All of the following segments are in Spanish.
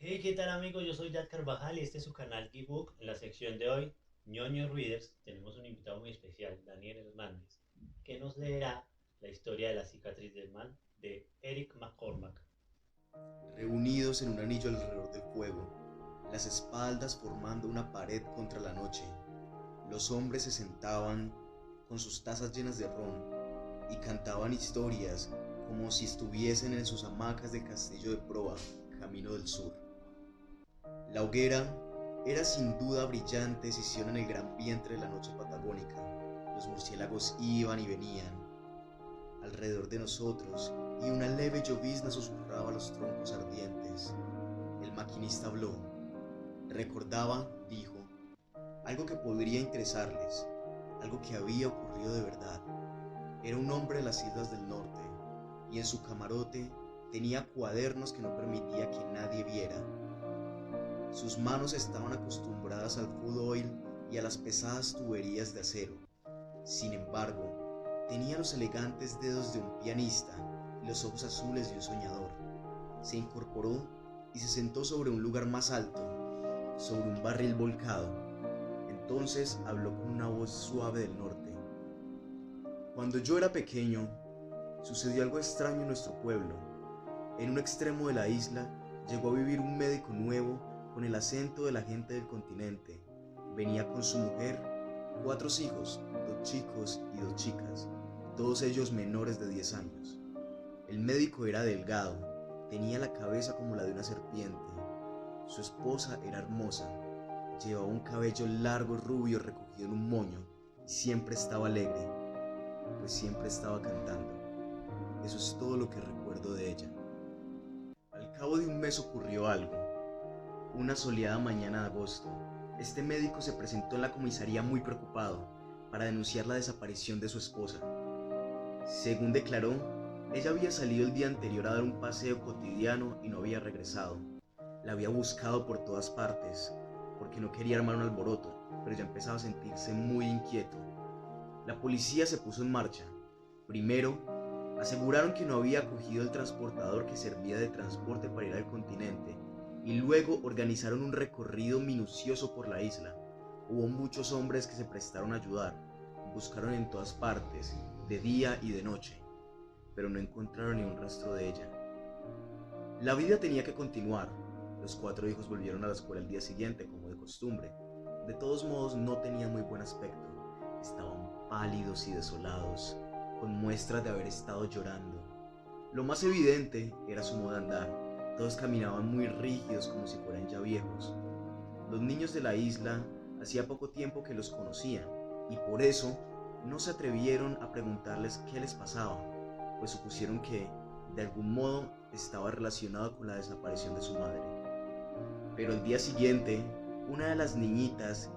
Hey, ¿qué tal amigos? Yo soy Dad Carvajal y este es su canal Ebook. En la sección de hoy, ñoño Readers, tenemos un invitado muy especial, Daniel Hernández, que nos leerá la historia de la cicatriz del mal de Eric McCormack. Reunidos en un anillo alrededor del fuego, las espaldas formando una pared contra la noche, los hombres se sentaban con sus tazas llenas de ron y cantaban historias como si estuviesen en sus hamacas del castillo de proa, camino del sur. La hoguera era sin duda brillante decisión en el gran vientre de la noche patagónica. Los murciélagos iban y venían alrededor de nosotros y una leve llovizna susurraba los troncos ardientes. El maquinista habló. Recordaba, dijo, algo que podría interesarles, algo que había ocurrido de verdad. Era un hombre de las islas del norte, y en su camarote tenía cuadernos que no permitía que nadie viera. Sus manos estaban acostumbradas al food oil y a las pesadas tuberías de acero. Sin embargo, tenía los elegantes dedos de un pianista y los ojos azules de un soñador. Se incorporó y se sentó sobre un lugar más alto, sobre un barril volcado. Entonces habló con una voz suave del norte. Cuando yo era pequeño, sucedió algo extraño en nuestro pueblo. En un extremo de la isla llegó a vivir un médico nuevo con el acento de la gente del continente. Venía con su mujer, 4 hijos, 2 chicos y 2 chicas, todos ellos menores de 10 años. El médico era delgado, tenía la cabeza como la de una serpiente. Su esposa era hermosa, llevaba un cabello largo rubio recogido en un moño y siempre estaba alegre, pues siempre estaba cantando. Eso es todo lo que recuerdo de ella. Al cabo de un mes ocurrió algo. Una soleada mañana de agosto, este médico se presentó en la comisaría muy preocupado para denunciar la desaparición de su esposa. Según declaró, ella había salido el día anterior a dar un paseo cotidiano y no había regresado. La había buscado por todas partes, porque no quería armar un alboroto, pero ya empezaba a sentirse muy inquieto. La policía se puso en marcha. Primero, aseguraron que no había cogido el transportador que servía de transporte para ir al continente, y luego organizaron un recorrido minucioso por la isla. Hubo muchos hombres que se prestaron a ayudar, buscaron en todas partes, de día y de noche, pero no encontraron ni un rastro de ella. La vida tenía que continuar. Los 4 hijos volvieron a la escuela el día siguiente, como de costumbre. De todos modos, no tenían muy buen aspecto. Estaban pálidos y desolados, con muestras de haber estado llorando. Lo más evidente era su modo de andar. Todos caminaban muy rígidos como si fueran ya viejos. Los niños de la isla hacía poco tiempo que los conocían y por eso no se atrevieron a preguntarles qué les pasaba, pues supusieron que, de algún modo, estaba relacionado con la desaparición de su madre. Pero el día siguiente, una de las niñitas,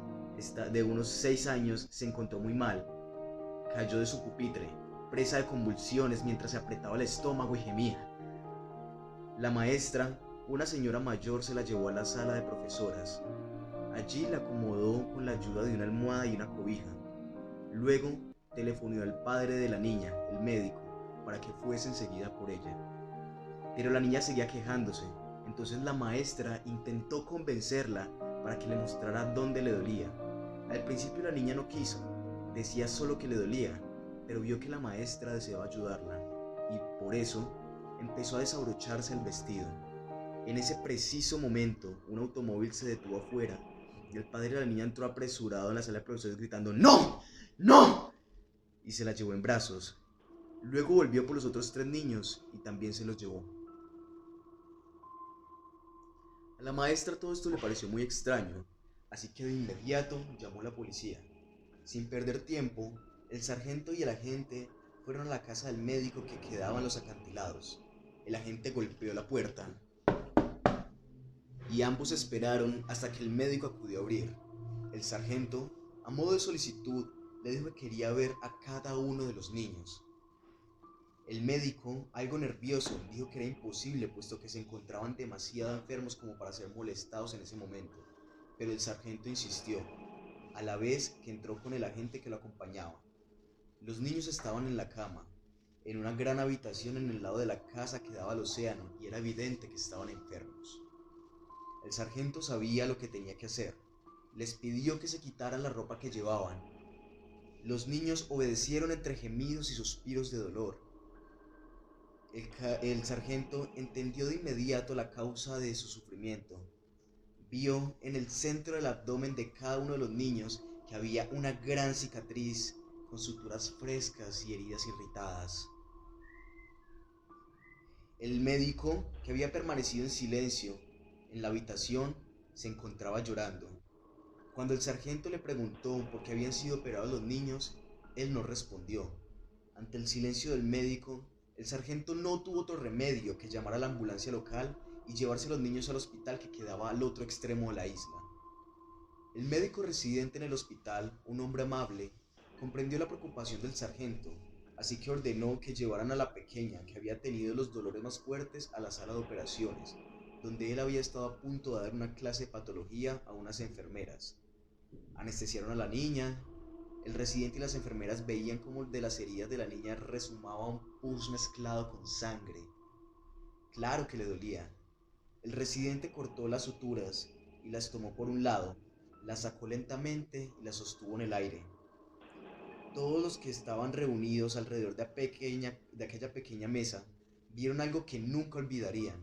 de unos 6 años, se encontró muy mal. Cayó de su pupitre, presa de convulsiones mientras se apretaba el estómago y gemía. La maestra, una señora mayor, se la llevó a la sala de profesoras. Allí la acomodó con la ayuda de una almohada y una cobija. Luego telefonó al padre de la niña, el médico, para que fuese enseguida por ella. Pero la niña seguía quejándose. Entonces la maestra intentó convencerla para que le mostrara dónde le dolía. Al principio la niña no quiso, decía solo que le dolía, pero vio que la maestra deseaba ayudarla y por eso empezó a desabrocharse el vestido. En ese preciso momento, un automóvil se detuvo afuera y el padre de la niña entró apresurado en la sala de profesores gritando ¡No! ¡No! Y se la llevó en brazos. Luego volvió por los otros 3 niños y también se los llevó. A la maestra todo esto le pareció muy extraño, así que de inmediato llamó a la policía. Sin perder tiempo, el sargento y el agente fueron a la casa del médico que quedaba en los acantilados. El agente golpeó la puerta y ambos esperaron hasta que el médico acudió a abrir. El sargento, a modo de solicitud, le dijo que quería ver a cada uno de los niños. El médico, algo nervioso, dijo que era imposible puesto que se encontraban demasiado enfermos como para ser molestados en ese momento, pero el sargento insistió, a la vez que entró con el agente que lo acompañaba. Los niños estaban en la cama, en una gran habitación en el lado de la casa que daba al océano, y era evidente que estaban enfermos. El sargento sabía lo que tenía que hacer. Les pidió que se quitaran la ropa que llevaban. Los niños obedecieron entre gemidos y suspiros de dolor. El sargento entendió de inmediato la causa de su sufrimiento. Vio en el centro del abdomen de cada uno de los niños que había una gran cicatriz con suturas frescas y heridas irritadas. El médico, que había permanecido en silencio en la habitación, se encontraba llorando. Cuando el sargento le preguntó por qué habían sido operados los niños, él no respondió. Ante el silencio del médico, el sargento no tuvo otro remedio que llamar a la ambulancia local y llevarse a los niños al hospital que quedaba al otro extremo de la isla. El médico residente en el hospital, un hombre amable, comprendió la preocupación del sargento, así que ordenó que llevaran a la pequeña, que había tenido los dolores más fuertes, a la sala de operaciones, donde él había estado a punto de dar una clase de patología a unas enfermeras. Anestesiaron a la niña. El residente y las enfermeras veían cómo de las heridas de la niña resumaba un pus mezclado con sangre. Claro que le dolía. El residente cortó las suturas y las tomó por un lado, las sacó lentamente y las sostuvo en el aire. Todos los que estaban reunidos alrededor de aquella pequeña mesa vieron algo que nunca olvidarían.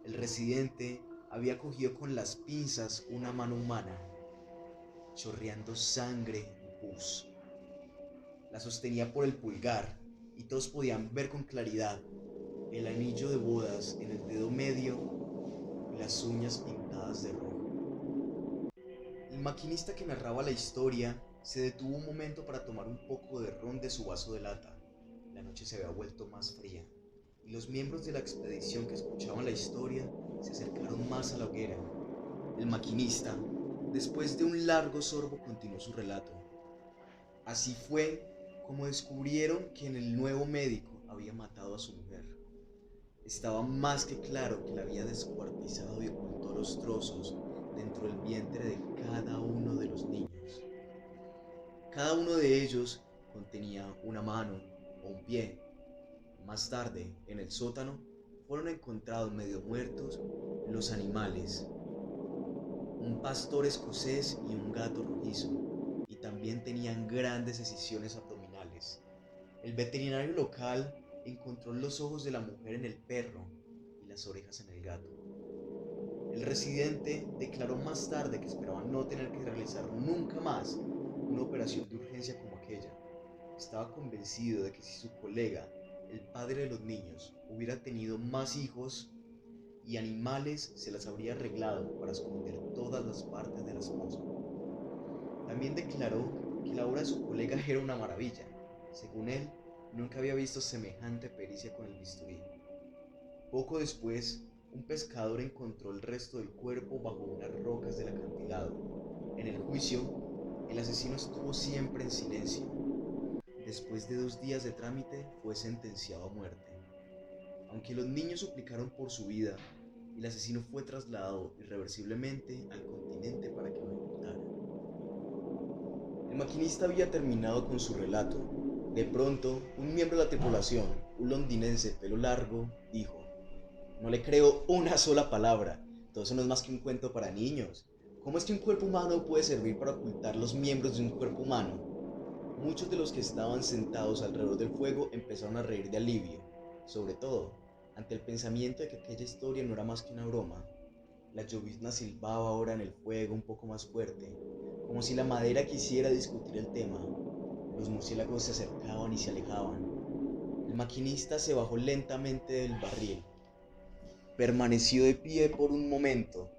El residente había cogido con las pinzas una mano humana, chorreando sangre y pus. La sostenía por el pulgar y todos podían ver con claridad el anillo de bodas en el dedo medio y las uñas pintadas de rojo. El maquinista que narraba la historia se detuvo un momento para tomar un poco de ron de su vaso de lata. La noche se había vuelto más fría y los miembros de la expedición que escuchaban la historia se acercaron más a la hoguera. El maquinista, después de un largo sorbo, continuó su relato. Así fue como descubrieron que el nuevo médico había matado a su mujer. Estaba más que claro que la había descuartizado y ocultó los trozos dentro del vientre de cada uno de los niños. Cada uno de ellos contenía una mano o un pie. Más tarde, en el sótano, fueron encontrados medio muertos los animales, un pastor escocés y un gato rojizo, y también tenían grandes escisiones abdominales. El veterinario local encontró los ojos de la mujer en el perro y las orejas en el gato. El residente declaró más tarde que esperaba no tener que realizar nunca más una operación de urgencia como aquella. Estaba convencido de que si su colega, el padre de los niños, hubiera tenido más hijos y animales, se las habría arreglado para esconder todas las partes de la esposa. También declaró que la obra de su colega era una maravilla. Según él, nunca había visto semejante pericia con el bisturí. Poco después, un pescador encontró el resto del cuerpo bajo unas rocas del acantilado. En el juicio, el asesino estuvo siempre en silencio. Después de 2 días de trámite, fue sentenciado a muerte. Aunque los niños suplicaron por su vida, el asesino fue trasladado irreversiblemente al continente para que lo ejecutara. El maquinista había terminado con su relato. De pronto, un miembro de la tripulación, un londinense de pelo largo, dijo: "No le creo una sola palabra. Todo eso no es más que un cuento para niños. ¿Cómo es que un cuerpo humano puede servir para ocultar los miembros de un cuerpo humano?". Muchos de los que estaban sentados alrededor del fuego empezaron a reír de alivio, sobre todo ante el pensamiento de que aquella historia no era más que una broma. La llovizna silbaba ahora en el fuego un poco más fuerte, como si la madera quisiera discutir el tema. Los murciélagos se acercaban y se alejaban. El maquinista se bajó lentamente del barril. Permaneció de pie por un momento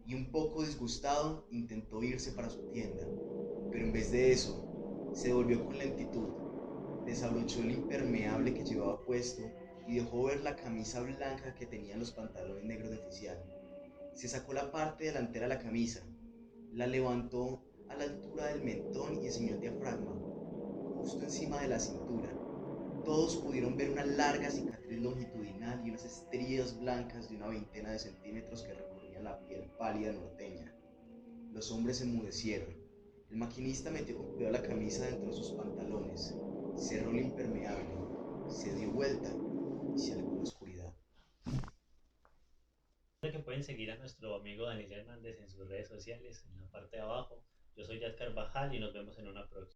y, un poco disgustado, intentó irse para su tienda, pero en vez de eso, se volvió con lentitud, desabrochó el impermeable que llevaba puesto y dejó ver la camisa blanca que tenía en los pantalones negros de oficial. Se sacó la parte delantera de la camisa, la levantó a la altura del mentón y enseñó el diafragma, justo encima de la cintura. Todos pudieron ver una larga cicatriz longitudinal y unas estrías blancas de una veintena de centímetros que recorrían la piel pálida norteña. Los hombres enmudecieron. El maquinista metió con cuidado la camisa dentro de sus pantalones, cerró el impermeable, se dio vuelta y se alejó en la oscuridad. Que pueden seguir a nuestro amigo Daniel Hernández en sus redes sociales, en la parte de abajo. Yo soy Yad Carvajal y nos vemos en una próxima.